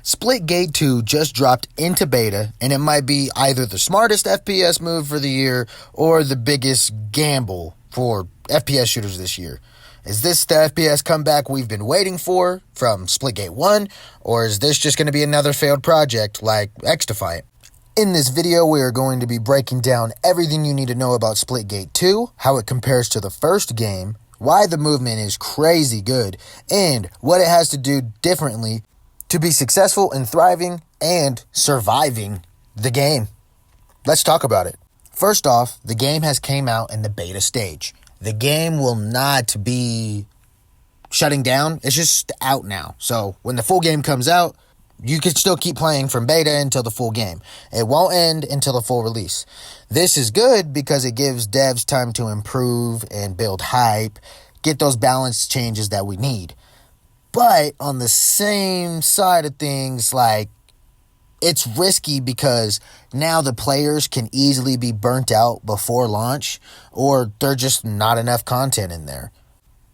Splitgate 2 just dropped into beta, and it might be either the smartest FPS move for the year or the biggest gamble for FPS shooters this year. Is this the FPS comeback we've been waiting for from Splitgate 1, or is this just going to be another failed project like X-Defiant? In this video, we are going to be breaking down everything you need to know about Splitgate 2, how it compares to the first game, why the movement is crazy good, and what it has to do differently to be successful in thriving and surviving the game. Let's talk about it. First off, the game has came out in the beta stage. The game will not be shutting down. It's just out now. So when the full game comes out, you can still keep playing from beta until the full game. It won't end until the full release. This is good because it gives devs time to improve and build hype, get those balance changes that we need. But on the same side of things, it's risky because now the players can easily be burnt out before launch, or there's just not enough content in there.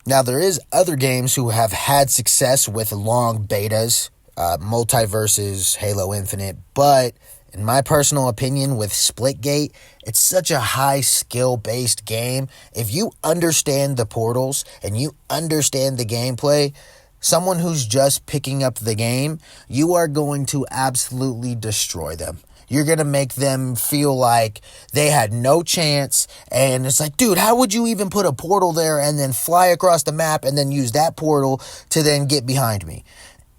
Now, there is other games who have had success with long betas, Multiverses, Halo Infinite, but in my personal opinion, with Splitgate, it's such a high skill-based game. If you understand the portals and you understand the gameplay, someone who's just picking up the game, you are going to absolutely destroy them. You're going to make them feel like they had no chance. And it's like, dude, how would you even put a portal there and then fly across the map and then use that portal to then get behind me?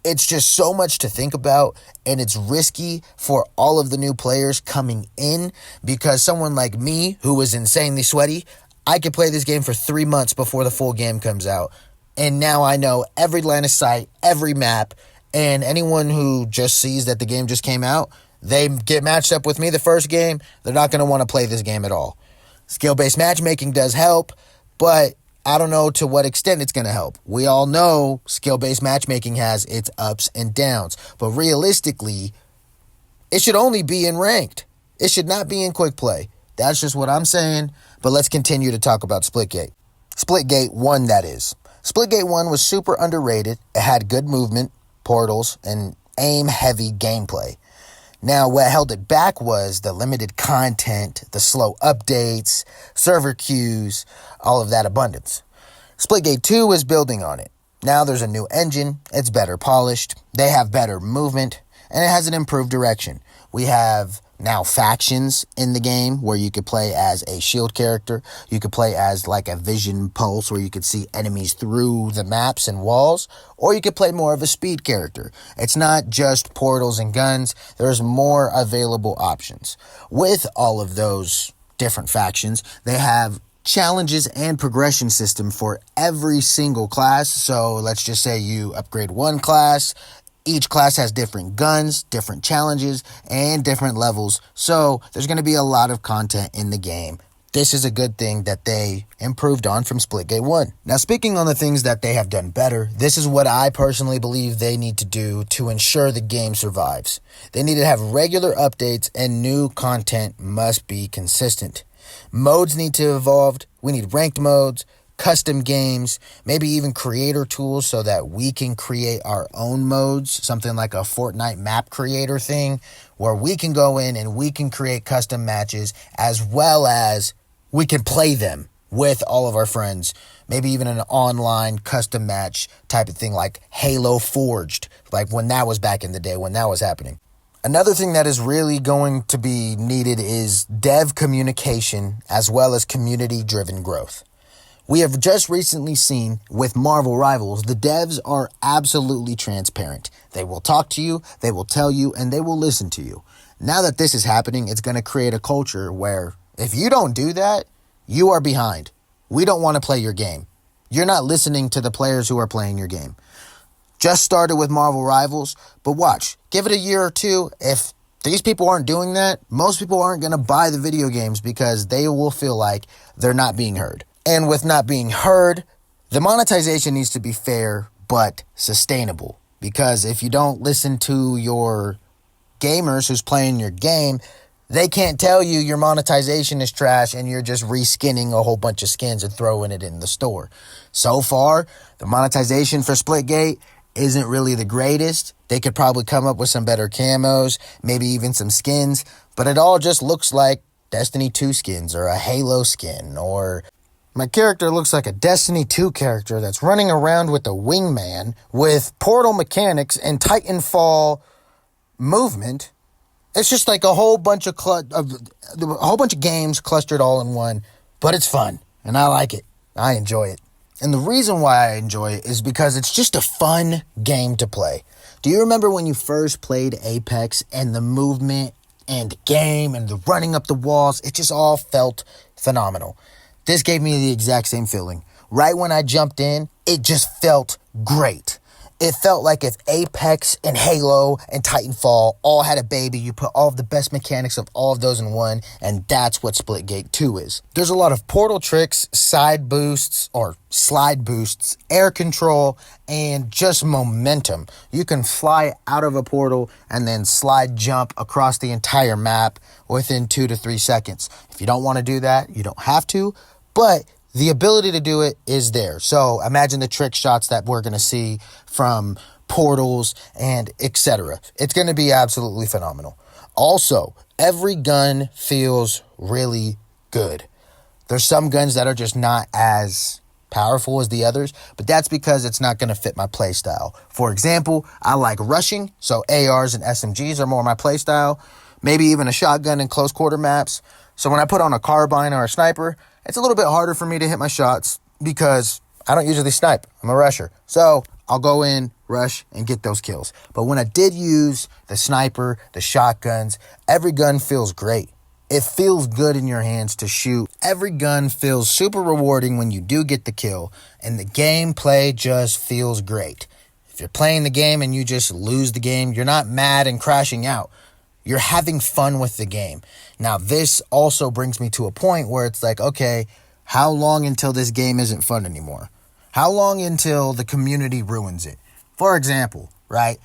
It's just so much to think about, and it's risky for all of the new players coming in because someone like me, who was insanely sweaty, I could play this game for 3 months before the full game comes out. And now I know every line of sight, every map, and anyone who just sees that the game just came out, they get matched up with me the first game, they're not going to want to play this game at all. Skill-based matchmaking does help, but I don't know to what extent it's going to help. We all know skill-based matchmaking has its ups and downs, but realistically, it should only be in ranked. It should not be in quick play. That's just what I'm saying, but let's continue to talk about Splitgate. Splitgate 1, that is. Splitgate 1 was super underrated. It had good movement, portals, and aim-heavy gameplay. Now, what held it back was the limited content, the slow updates, server queues, all of that abundance. Splitgate 2 is building on it. Now there's a new engine, it's better polished, they have better movement, and it has an improved direction. We have now factions in the game where you could play as a shield character. You could play as like a vision pulse where you could see enemies through the maps and walls, or you could play more of a speed character. It's not just portals and guns. There's more available options. With all of those different factions, they have challenges and progression system for every single class. So let's just say you upgrade one class. Each class has different guns, different challenges, and different levels, so there's going to be a lot of content in the game. This is a good thing that they improved on from Splitgate 1. Now, speaking on the things that they have done better, this is what I personally believe they need to do to ensure the game survives. They need to have regular updates, and new content must be consistent. Modes need to evolve. We need ranked modes, custom games, maybe even creator tools so that we can create our own modes, something like a Fortnite map creator thing where we can go in and we can create custom matches as well as we can play them with all of our friends, maybe even an online custom match type of thing like Halo Forged, like when that was back in the day, when that was happening. Another thing that is really going to be needed is dev communication as well as community-driven growth. We have just recently seen with Marvel Rivals, the devs are absolutely transparent. They will talk to you, they will tell you, and they will listen to you. Now that this is happening, it's going to create a culture where if you don't do that, you are behind. We don't want to play your game. You're not listening to the players who are playing your game. Just started with Marvel Rivals, but watch, give it a year or two. If these people aren't doing that, most people aren't going to buy the video games because they will feel like they're not being heard. And with not being heard, the monetization needs to be fair but sustainable. Because if you don't listen to your gamers who's playing your game, they can't tell you your monetization is trash and you're just reskinning a whole bunch of skins and throwing it in the store. So far, the monetization for Splitgate isn't really the greatest. They could probably come up with some better camos, maybe even some skins, but it all just looks like Destiny 2 skins or a Halo skin, or my character looks like a Destiny 2 character that's running around with a wingman with portal mechanics and Titanfall movement. It's just like a whole bunch of games clustered all in one, but it's fun and I like it. I enjoy it. And the reason why I enjoy it is because it's just a fun game to play. Do you remember when you first played Apex and the movement and the game and the running up the walls? It just all felt phenomenal. This gave me the exact same feeling. Right when I jumped in, it just felt great. It felt like if Apex and Halo and Titanfall all had a baby, you put all of the best mechanics of all of those in one, and that's what Splitgate 2 is. There's a lot of portal tricks, side boosts, or slide boosts, air control, and just momentum. You can fly out of a portal and then slide jump across the entire map within 2 to 3 seconds. If you don't want to do that, you don't have to, but the ability to do it is there. So imagine the trick shots that we're going to see from portals and etc. It's going to be absolutely phenomenal. Also, every gun feels really good. There's some guns that are just not as powerful as the others, but that's because it's not going to fit my play style. For example, I like rushing, so ARs and SMGs are more my play style. Maybe even a shotgun in close quarter maps. So when I put on a carbine or a sniper, it's a little bit harder for me to hit my shots because I don't usually snipe. I'm a rusher. So I'll go in, rush, and get those kills. But when I did use the sniper, the shotguns, every gun feels great. It feels good in your hands to shoot. Every gun feels super rewarding when you do get the kill, and the gameplay just feels great. If you're playing the game and you just lose the game, you're not mad and crashing out. You're having fun with the game. Now, this also brings me to a point where it's like, okay, how long until this game isn't fun anymore? How long until the community ruins it? For example, right?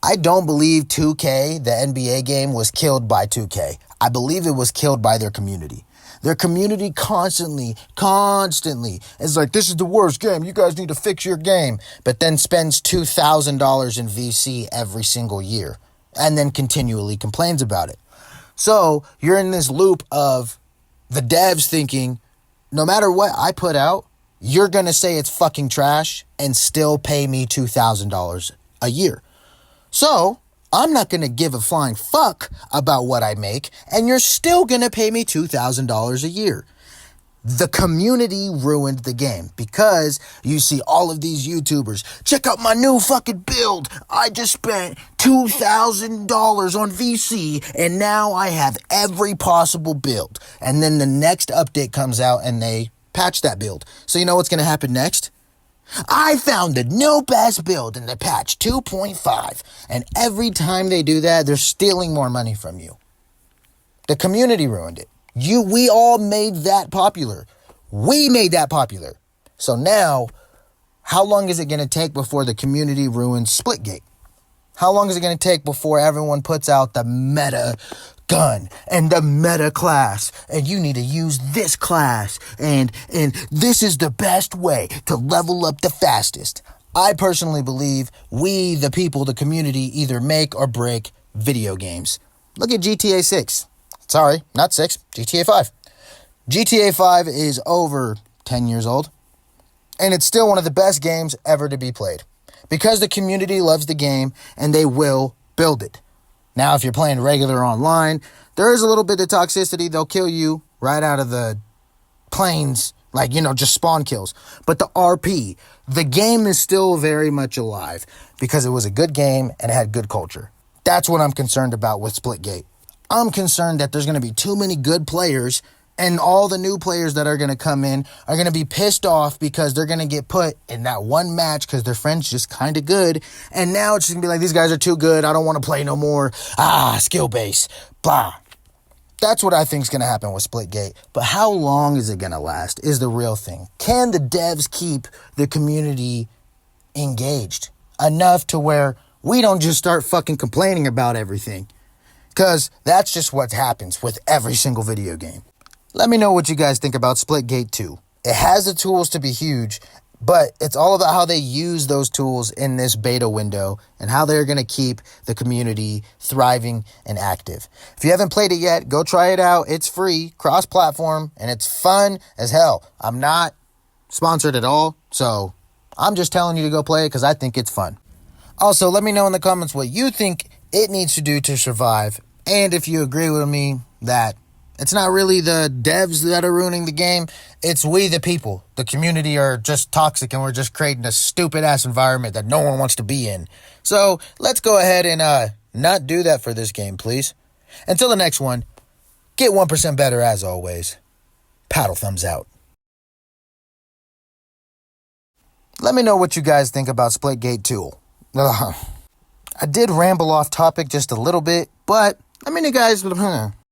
I don't believe 2K, the NBA game, was killed by 2K. I believe it was killed by their community. Their community constantly is like, this is the worst game. You guys need to fix your game. But then spends $2,000 in VC every single year and then continually complains about it. So you're in this loop of the devs thinking, no matter what I put out, you're going to say it's fucking trash and still pay me $2,000 a year. So I'm not going to give a flying fuck about what I make, and you're still going to pay me $2,000 a year. The community ruined the game because you see all of these YouTubers, check out my new fucking build. I just spent $2,000 on VC and now I have every possible build. And then the next update comes out and they patch that build. So you know what's going to happen next? I found the new best build in the patch 2.5. And every time they do that, they're stealing more money from you. The community ruined it. We all made that popular. We made that popular. So now, how long is it going to take before the community ruins Splitgate? How long is it going to take before everyone puts out the meta gun and the meta class? And you need to use this class. And this is the best way to level up the fastest. I personally believe we, the people, the community, either make or break video games. Look at GTA 6. Sorry, not 6, GTA 5. GTA 5 is over 10 years old, and it's still one of the best games ever to be played because the community loves the game and they will build it. Now, if you're playing regular online, there is a little bit of toxicity. They'll kill you right out of the planes, like, just spawn kills. But the RP, the game is still very much alive because it was a good game and it had good culture. That's what I'm concerned about with Splitgate. I'm concerned that there's going to be too many good players and all the new players that are going to come in are going to be pissed off because they're going to get put in that one match because their friend's just kind of good. And now it's just going to be like, these guys are too good. I don't want to play no more. Skill base. Blah. That's what I think is going to happen with Splitgate. But how long is it going to last is the real thing. Can the devs keep the community engaged enough to where we don't just start fucking complaining about everything? Because that's just what happens with every single video game. Let me know what you guys think about Splitgate 2. It has the tools to be huge, But it's all about how they use those tools in this beta window and how they're going to keep the community thriving and active. If you haven't played it yet, go try it out. It's free, cross-platform, and it's fun as hell. I'm not sponsored at all, so I'm just telling you to go play it because I think it's fun. Also, let me know in the comments what you think it needs to do to survive, and if you agree with me that it's not really the devs that are ruining the game, it's we the people. The community are just toxic and we're just creating a stupid-ass environment that no one wants to be in. So let's go ahead and not do that for this game, please. Until the next one, get 1% better as always. Paddle thumbs out. Let me know what you guys think about Splitgate 2. I did ramble off topic just a little bit, but I mean, you guys...